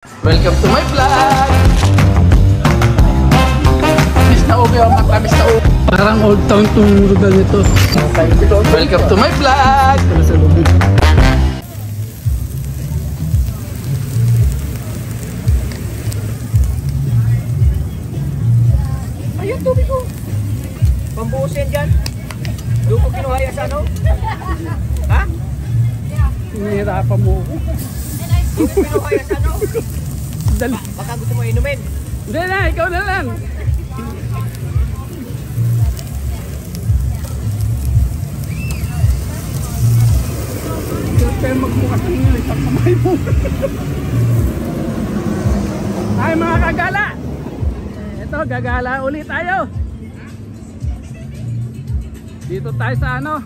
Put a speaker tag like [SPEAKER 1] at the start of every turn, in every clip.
[SPEAKER 1] Welcome to my vlog! Miss na ubi ang mata, miss na ubi.
[SPEAKER 2] Parang old town tong lugar nito.
[SPEAKER 1] Welcome to my vlog!
[SPEAKER 3] Ayun, tubig ko. Pambuhusin dyan. Doon ko kinuha yan sa ano? Ha?
[SPEAKER 2] Hinihirapan mo ako.
[SPEAKER 3] Doon ko kinuha yan sa ano?
[SPEAKER 2] Dali.
[SPEAKER 3] Baka gusto mo inumin.
[SPEAKER 2] Hindi na, ikaw na lang. Pero magbukas ng isang kamay mo. Ay mga kagala. Ito, gagala ulit tayo. Dito tayo sa ano,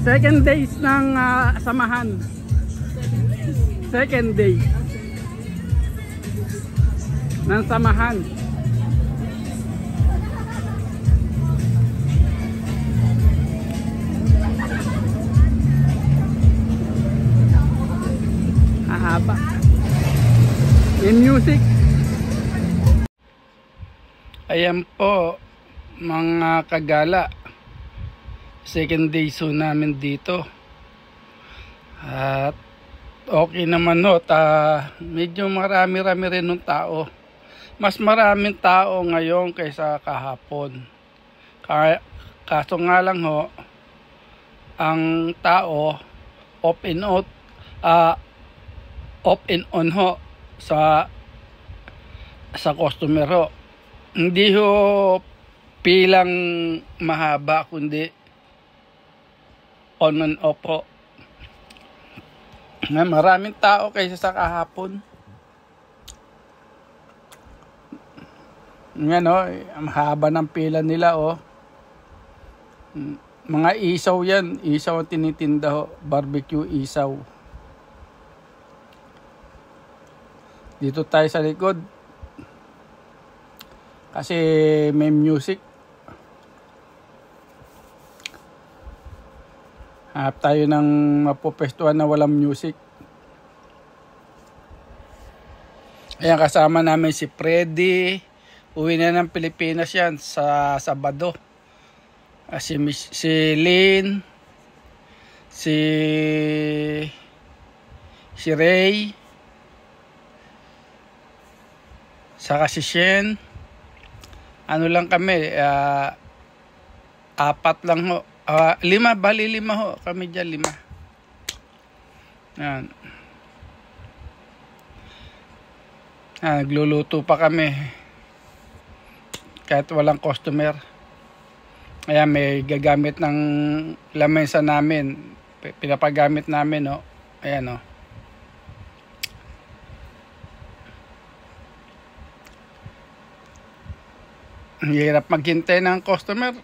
[SPEAKER 2] second days ng samahan. Second day ng samahan. Hahaba. In music. Ayan po mga kagala, second day so namin dito at okay naman no, medyo marami-rami rin ng tao, mas maraming tao ngayon kaysa kahapon. Kaso nga lang ho, ang tao off and on ho sa customer ho. Hindi ho pilang mahaba, kundi on and off po. Maraming tao kaysa sa kahapon. Yan o, ang haba ng pila nila o. Mga isaw yan, isaw ang tinitinda ho, barbecue isaw. Dito tayo sa likod. Kasi may music. Hanap tayo ng mapupestuhan na walang music. Ayan, kasama namin si Freddy. Uwi na ng Pilipinas yan sa Sabado. Si Lynn. Si Ray. Saka si Shen. Ano lang kami, 4 lang ho. 5, bali 5 ho. Kami dyan 5. Yan. Nagluluto pa kami. Kahit walang customer. Ayan, may gagamit ng lamesa namin. Pinapagamit namin ho. Ayan ho. Ang hirap maghintay ng customer.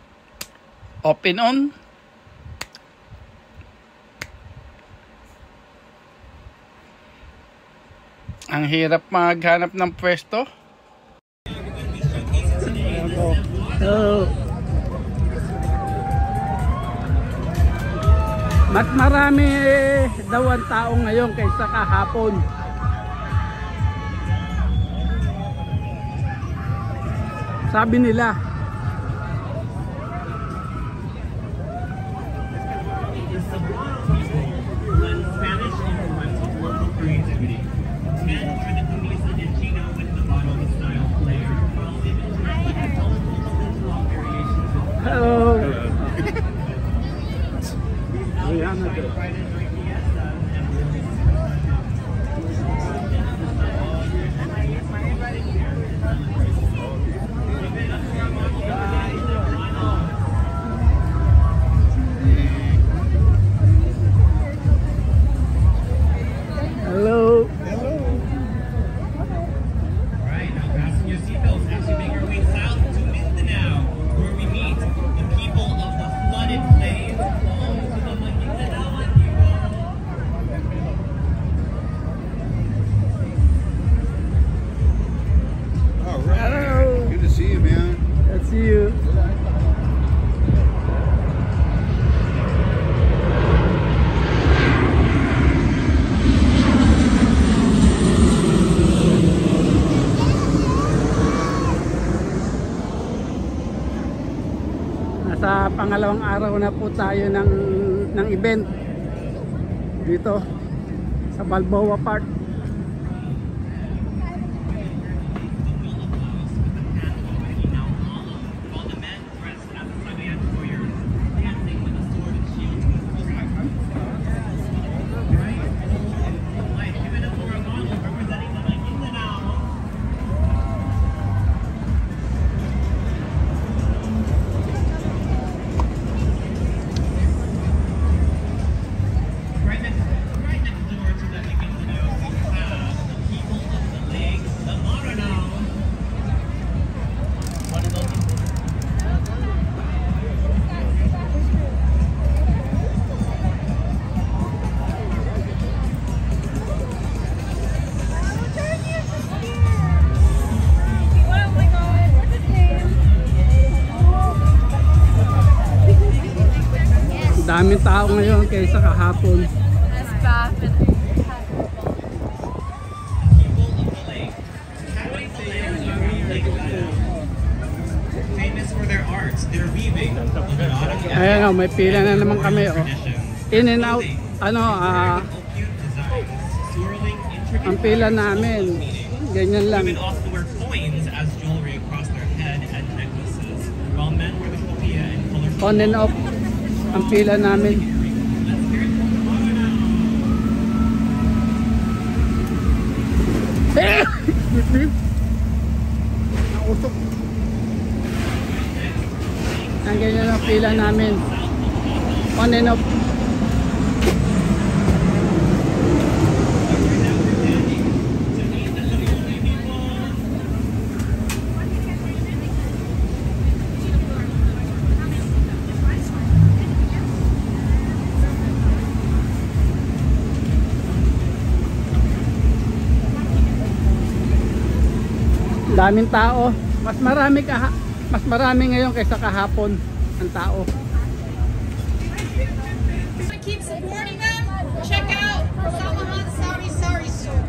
[SPEAKER 2] Open on. Ang hirap maghanap ng pwesto. So, mas marami daw ang tao ngayon kaysa kahapon. Sabi nila. Hello. pangalawang araw na po tayo ng event dito sa Balboa Park. Daming tao ngayon kaysa kahapon.
[SPEAKER 4] Famous for their arts, their weaving.
[SPEAKER 2] Ayan o, may pila na naman kami o. In and out, ang pila namin. Ganyan lang.
[SPEAKER 4] Women also wear coins as jewelry across their head and necklaces, while men wear the kopia and colorful.
[SPEAKER 2] On and off ang pila namin. Nausok. Ang ganyan ang pila namin. On and off. Daming tao. Mas marami ngayon kaysa kahapon ang tao.
[SPEAKER 5] Keep supporting them. Check out Samahan Sari Store.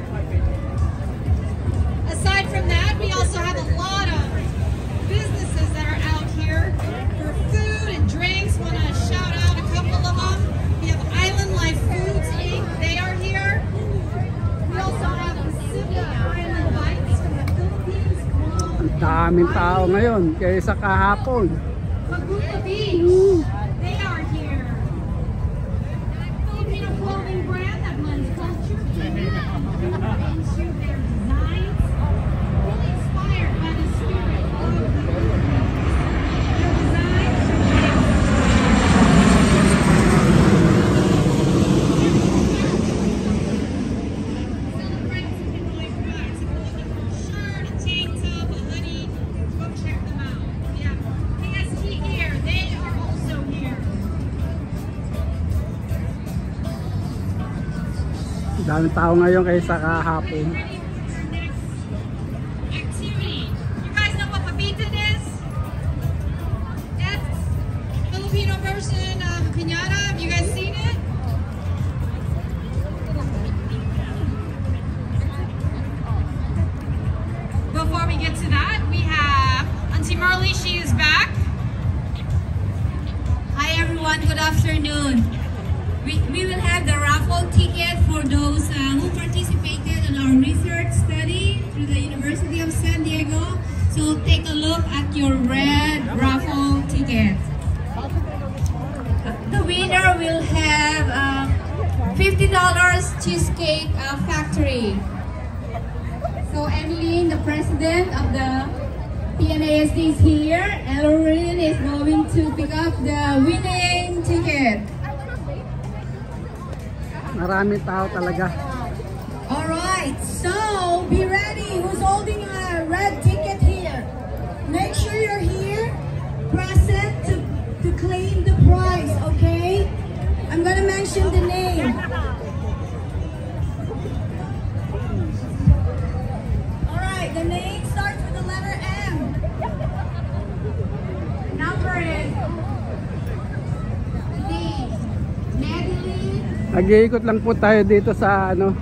[SPEAKER 5] Aside from that, we also have a lot of businesses that are out here for food and drinks. Want to shout out a couple of them. We have Island Life Foods Inc. They are here. We also have Pacific Island Bites from the Philippines.
[SPEAKER 2] Ang daming tao ngayon kaysa kahapon.
[SPEAKER 5] Maguta Beach. They are here. Filipino clothing brand that blends culture into their designs. Really inspired by the spirit of the their designs. Celebrate Pinoy Pride. So if you're looking for a shirt, a tank top, a hoodie, go check them out. Yeah. PST here, they are also here.
[SPEAKER 2] Ang daming tao ngayon kaysa kahapon.
[SPEAKER 5] Ready for our next activity. You guys know what papitan is? That's Filipino version of piñata. Have you guys seen it? Before we get to that, we have Auntie Marley. She is back.
[SPEAKER 6] Hi everyone, good afternoon. We will have the raffle ticket for those who participated in our research study through the University of San Diego. So take a look at your red raffle ticket. The winner will have $50 Cheesecake Factory. So Emily, the president of the PNASD is here. Elorin is going to pick up the winning ticket.
[SPEAKER 2] Maraming tao talaga.
[SPEAKER 6] Alright, so be ready. Who's holding a red ticket here? Make sure you're here, present to claim the prize, okay? I'm gonna mention the name. Alright, the name starts with the letter M. Number is D. Madeline.
[SPEAKER 2] Nag-iikot lang po tayo dito sa
[SPEAKER 6] Madeline.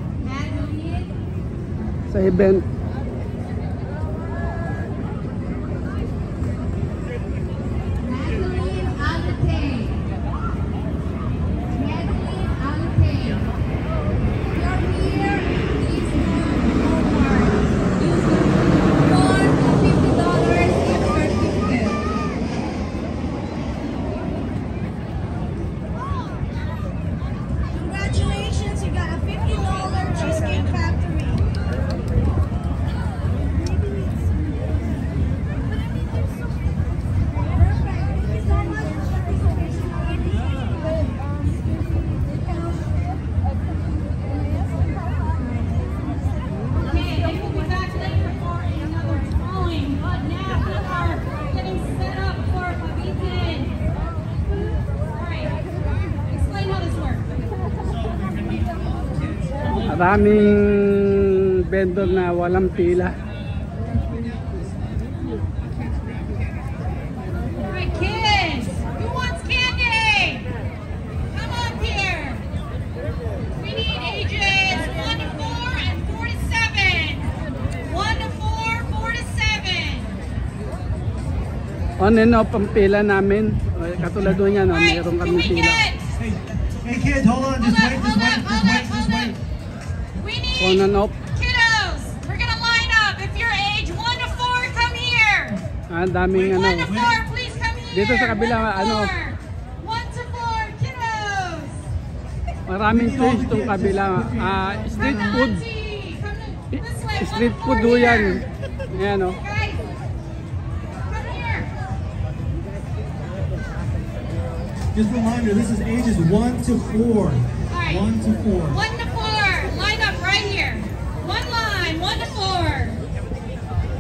[SPEAKER 2] sa event.
[SPEAKER 6] Madeline
[SPEAKER 2] Maraming vendor na walang pila.
[SPEAKER 5] Alright, kids, who wants candy? Come up here. We need ages 1 to 4 and 4 to 7. 1 to 4, 4 to 7.
[SPEAKER 2] On and off ang pila namin. Katulad doon yan,
[SPEAKER 5] Alright,
[SPEAKER 2] mayroon
[SPEAKER 5] can
[SPEAKER 2] kaming
[SPEAKER 5] we
[SPEAKER 2] pila.
[SPEAKER 5] get?
[SPEAKER 3] Hey kids, hold on, just wait, just wait, just wait, just wait.
[SPEAKER 5] We
[SPEAKER 2] On
[SPEAKER 5] need
[SPEAKER 2] and off.
[SPEAKER 5] kiddos. We're gonna line up. If you're age 1 to 4, come here.
[SPEAKER 2] Ang daming
[SPEAKER 5] 1 to
[SPEAKER 2] ano.
[SPEAKER 5] 4, please come here.
[SPEAKER 2] Dito sa kabila,
[SPEAKER 5] 1 to
[SPEAKER 2] ano.
[SPEAKER 5] 4. 1 to 4, kiddos.
[SPEAKER 2] Maraming toys itong kabila. Street
[SPEAKER 5] Come
[SPEAKER 2] food.
[SPEAKER 5] auntie. Come this way. 1
[SPEAKER 2] Street
[SPEAKER 5] to 4
[SPEAKER 2] food do yan.
[SPEAKER 5] here.
[SPEAKER 2] Ayan o.
[SPEAKER 5] Guys, come here.
[SPEAKER 3] Just a reminder, this is ages 1 to 4.
[SPEAKER 5] right.
[SPEAKER 3] 1 to 4.
[SPEAKER 5] 1 to 4. Line up right here. One line. 1 to 4.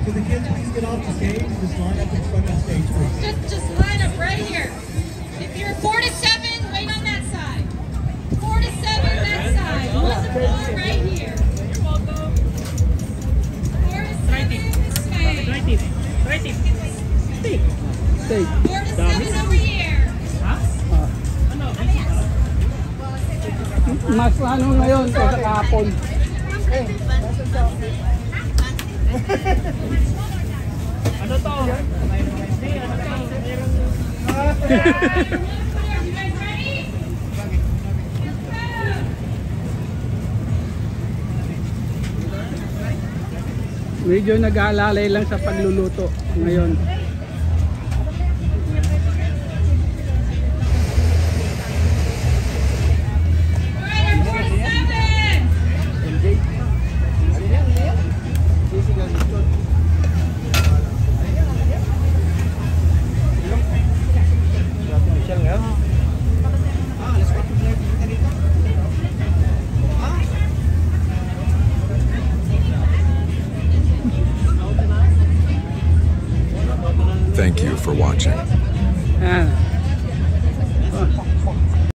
[SPEAKER 3] Could the kids please get off the stage? Just line up in front of the stage, please.
[SPEAKER 5] Just line up right here. If you're 4 to 7, wait on that side. 4 to 7, that side. 1 to 4, right here. You're welcome. 4 to 7, this way. 4 to 7 over here.
[SPEAKER 2] Mas ano ngayon kaysa kahapon.
[SPEAKER 3] Ano to?
[SPEAKER 5] You guys ready?
[SPEAKER 2] Medyo nag-aalalay lang sa pagluluto ngayon.
[SPEAKER 5] Alright, 4 to 7.
[SPEAKER 7] Thank you for watching.
[SPEAKER 2] Ayan.